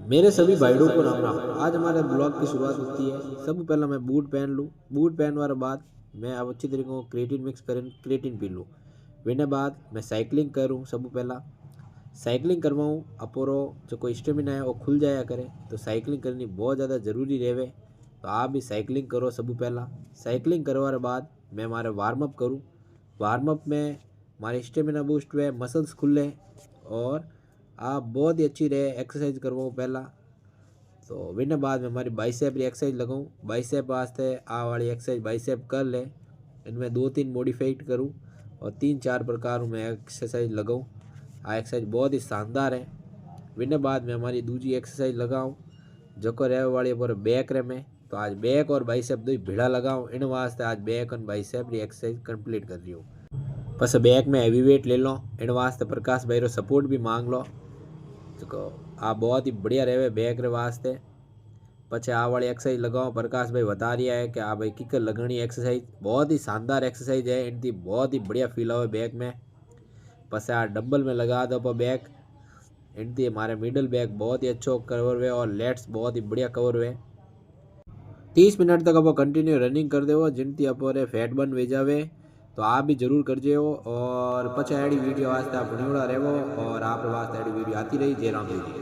मेरे सभी भाइयों को राम राम। आज हमारे ब्लॉग की शुरुआत होती है। सबसे पहला मैं बूट पहन लूँ। बूट पहनने के बाद मैं अब अच्छी तरीके को क्रिएटिन मिक्स कर क्रिएटिन पी लूँ। विने बाद मैं साइकिलिंग करूँ। सबसे पहला साइकिलिंग करवाऊँ अपोरो जो कोई स्टेमिना है वो खुल जाया करे, तो साइकिलिंग करनी बहुत ज़्यादा ज़रूरी रहे। तो आप भी साइकिलिंग करो। सबसे पहला साइकिलिंग करवाने बाद मैं हमारे वार्म अप करूँ। वार्म अप में हमारे स्टेमिना बूस्ट हुए, मसल्स खुले और आप बहुत ही अच्छी रहे एक्सरसाइज करवाऊँ पहला। तो विने बाद में हमारी बाइसेप की एक्सरसाइज लगाऊँ। बाइसेप वास्ते आ वाली एक्सरसाइज बाइसेप कर ले, इनमें 2-3 मॉडिफाइड करूँ और 3-4 प्रकार में एक्सरसाइज लगाऊँ। आ एक्सरसाइज बहुत ही शानदार है। विने बाद में हमारी दूसरी एक्सरसाइज लगाऊँ जो को रहे वाली पर बैक रे में। तो आज बैक और बाइसेप दो भिड़ा लगाऊँ, इन वास्ते आज बैक और बाइसेप की एक्सरसाइज कंप्लीट कर रही हूँ। बस बैक में हैवी वेट ले लो, इन वास्ते प्रकाश भाई रो सपोर्ट भी मांग लो जो आप बहुत ही बढ़िया रहे बैक रे वास्ते। पछे आ वाली एक्सरसाइज लगाओ। प्रकाश भाई बता रहा है कि आ भाई किकर लगनी एक्सरसाइज बहुत ही शानदार एक्सरसाइज है, इनकी बहुत ही बढ़िया फील आवे बैक में। पछे आ डंबल में लगा दो पर बैक, इनती हमारे मिडल बैक बहुत ही अच्छो कवर हुए और लेट्स बहुत ही बढ़िया कवर हुए। 30 मिनट तक आप कंटिन्यू रनिंग कर दो जिनती अपोरे फैट बर्न वे जावे। तो आप भी जरूर कर जो और पछे एडी वीडियो वास्ते आप बनियोड़ा रहो और आप वास्ते एडी वीडियो आती रही। जय राम जी।